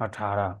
18।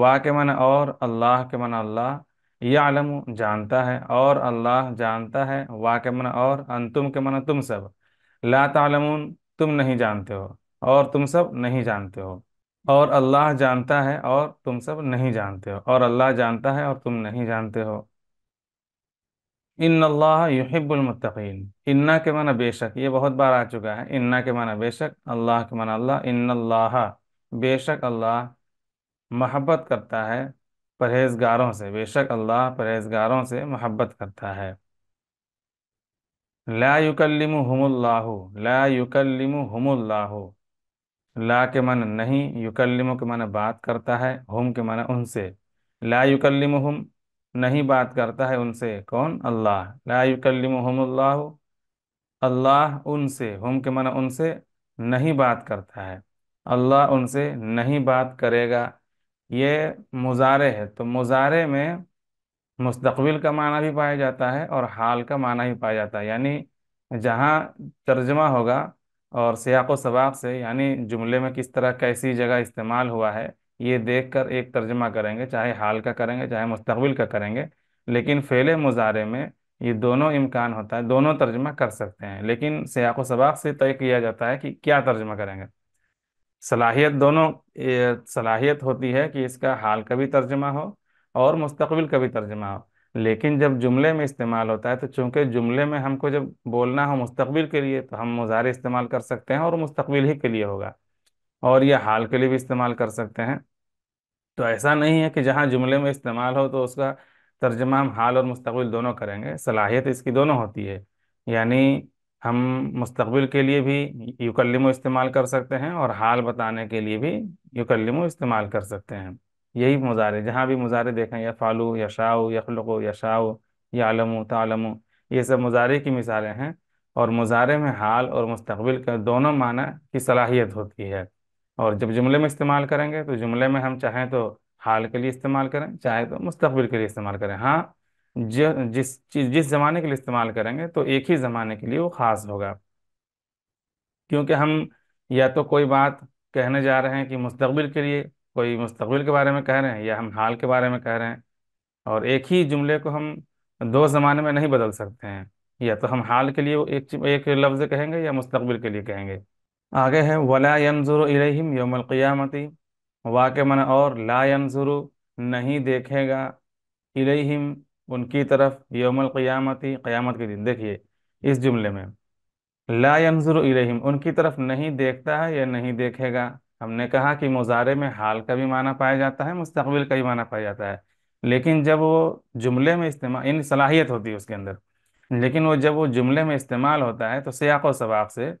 وا کے معنی اور، اللہ کے معنی اللہ، یعلم جانتا ہے، اور اللہ جانتا ہے، وا کے معنی اور، انتم کے معنی تم سب، لا تعلمون تم نہیں جانتے ہو، اور تم سب نہیں جانتے ہو، اور اللہ جانتا ہے اور تم سب نہیں جانتے ہو، اور اللہ جانتا ہے اور تم نہیں جانتے ہو۔ ان اللہ یحب المتقین، انا کے معنی بے شک، یہ بہت بار آ چکا ہے، انا کے معنی بے شک، اللہ کے معنی اللہ، ان اللہ بے شک اللہ محبت کرتا ہے پرہیزگاروں سے، بے شک اللہ پرہیزگاروں سے محبت کرتا ہے۔ لا یکلمہم اللہ، لا یکلمہم اللہ، لا کے معنی نہیں، یکلم کے معنی بات کرتا ہے، ہم کے معنی ان سے، لا یکلمہم نہیں بات کرتا ہے ان سے، کون؟ اللہ، لا یکلمہم اللہ، اللہ ان سے، ہم کے معنی ان سے نہیں بات کرتا ہے، اللہ ان سے نہیں بات کرے گا۔ یہ مضارع ہے، تو مضارع میں مستقبل کا معنی بھی پایا جاتا ہے اور حال کا معنی بھی پایا جاتا ہے، یعنی جہاں ترجمہ ہوگا اور سیاق و سباق سے، یعنی جملے میں کس طرح کیسی جگہ استعمال ہوا ہے، یہ دیکھ کر ایک ترجمہ کریں گے، چاہے حال کا کریں گے چاہے مستقبل کا کریں گے، لیکن فعل مضارع میں یہ دونوں امکان ہوتا ہے، دونوں ترجمہ کر سکتے ہیں، لیکن سیاق و سباق سے طے کیا جاتا ہے کہ کیا ترجمہ کریں گے۔ صلاحیت دونوں صلاحیت ہوتی ہے کہ اس کا حال کا بھی ترجمہ ہو اور مستقبل کا بھی ترجمہ ہو، لیکن جب جملے میں استعمال ہوتا ہے تو چونکہ جملے میں ہم کو جب بولنا ہو مستقبل کے لیے تو ہم مضارع استعمال کر سکتے ہیں اور مستقبل ہی کے لیے ہوگا، اور یہ حال کے لیے بھی استعمال کر سکتے ہیں۔ تو ایسا نہیں ہے کہ جہاں جملے میں استعمال ہو تو اس کا ترجمہ ہم حال اور مستقبل دونوں کریں گے، صلاحیت اس کی دونوں ہوتی ہے، یعنی ہم مستقبل کے لیے بھی یکلمو استعمال کر سکتے ہیں اور حال بتانے کے لیے بھی یکلمو استعمال کر سکتے ہیں۔ یہی مضارع، جہاں بھی مضارع دیکھیں، یفعلو، یشاء، یخلق، یشاء، یعلم، تعلم، یہ سب مضارع کی مثالیں ہیں، اور مضارع میں حال اور مستقبل کا دونوں معنی کی صلاحیت ہوتی ہے، اور جب جملے میں استعمال کریں گے تو جملے میں ہم چاہیں تو حال کے لیے استعمال کریں، چاہے تو مستقبل کے لیے استعمال کریں، ہاں جس چیز جس زمانے کے لیے استعمال کریں گے تو ایک ہی زمانے کے لیے وہ خاص ہوگا، کیونکہ ہم یا تو کوئی بات کہنے جا رہے ہیں کہ مستقبل کے لیے، کوئی مستقبل کے بارے میں کہہ رہے ہیں، یا ہم حال کے بارے میں کہہ رہے ہیں، اور ایک ہی جملے کو ہم دو زمانے میں نہیں بدل سکتے ہیں، یا تو ہم حال کے لیے ایک لفظ کہیں گے یا مستقبل کے لیے کہیں گے۔ آگے ہے ولا ينظر الیہم یوم القیامتی، وا کے معنی اور، لا ينظر نہیں دیکھے گا، الیہم ان کی طرف، یوم القیامتی قیامت کے دن، دیکھیے اس جملے میں لا ينظر الیہم ان کی طرف نہیں دیکھتا ہے یا نہیں دیکھے گا، ہم نے کہا کہ مضارع میں حال کا بھی معنی پایا جاتا ہے، مستقبل کا بھی معنی پایا جاتا ہے، لیکن جب وہ جملے میں استعمال، ان صلاحیت ہوتی ہے اس کے اندر، لیکن وہ جب وہ جملے میں استعمال ہوتا ہے تو سیاق و سباق سے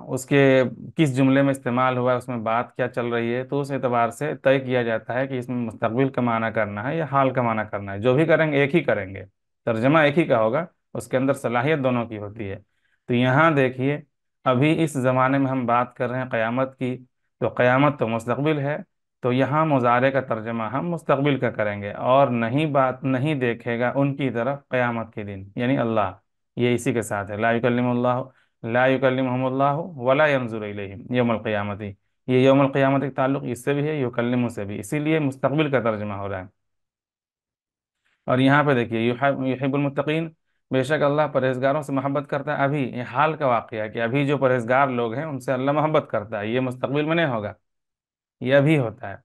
اس کے کس جملے میں استعمال ہوا ہے، اس میں بات کیا چل رہی ہے، تو اس اعتبار سے طے کیا جاتا ہے کہ اس میں مستقبل کا معنی کرنا ہے یا حال کا معنی کرنا ہے، جو بھی کریں گے ایک ہی کریں گے، ترجمہ ایک ہی کا ہوگا، اس کے اندر صلاحیت دونوں کی ہوتی ہے۔ تو یہاں دیکھیے ابھی اس زمانے میں ہم بات کر رہے ہیں قیامت کی، تو قیامت تو مستقبل ہے، تو یہاں مضارع کا ترجمہ ہم مستقبل کا کریں گے، اور نہیں بات نہیں دیکھے گا ان کی طرف قیامت کے دن، یعنی اللہ، یہ اسی کے ساتھ ہے، لا یکلم اللہ، لا یکلمہم اللہ ولا ینظر الیہم یوم القیامتی، یہ یوم القیامت کا تعلق اس سے بھی ہے، یکلم سے بھی، اسی لیے مستقبل کا ترجمہ ہو رہا ہے۔ اور یہاں پہ دیکھیے یحب المتقین، بے شک اللہ پرہیزگاروں سے محبت کرتا ہے، ابھی یہ حال کا واقعہ ہے کہ ابھی جو پرہیزگار لوگ ہیں ان سے اللہ محبت کرتا ہے، یہ مستقبل میں نہیں ہوگا، یہ ابھی ہوتا ہے،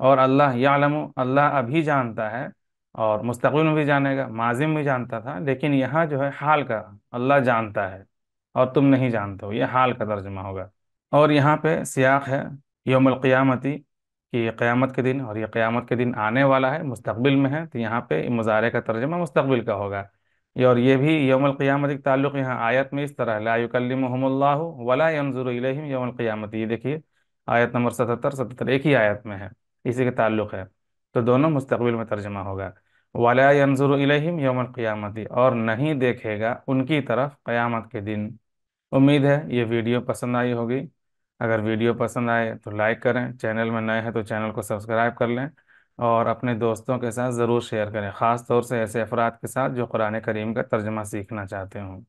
اور اللہ یعلم اللہ ابھی جانتا ہے، اور مستقبل میں بھی جانے گا، ماضی میں بھی جانتا تھا، لیکن یہاں جو ہے حال کا، اللہ جانتا ہے اور تم نہیں جانتے ہو، یہ حال کا ترجمہ ہوگا۔ اور یہاں پہ سیاق ہے یوم القیامتی، کہ یہ قیامت کے دن، اور یہ قیامت کے دن آنے والا ہے، مستقبل میں ہے، تو یہاں پہ مضارع کا ترجمہ مستقبل کا ہوگا، اور یہ بھی یوم القیامت کا تعلق یہاں آیت میں اس طرح ہے، لا یکلمہم اللہ ولا ینظر الیہم یوم القیامت، یہ دیکھیے آیت نمبر 77 ایک ہی آیت میں ہے، اسی کے تعلق ہے، تو دونوں مستقبل میں ترجمہ ہوگا، ولا ینظر الیہم یوم القیامت، اور نہیں دیکھے گا ان کی طرف قیامت کے دن۔ امید ہے یہ ویڈیو پسند آئی ہوگی، اگر ویڈیو پسند آئے تو لائک کریں، چینل میں نئے ہیں تو چینل کو سبسکرائب کر لیں، اور اپنے دوستوں کے ساتھ ضرور شیئر کریں، خاص طور سے ایسے افراد کے ساتھ جو قرآن کریم کا ترجمہ سیکھنا چاہتے ہوں۔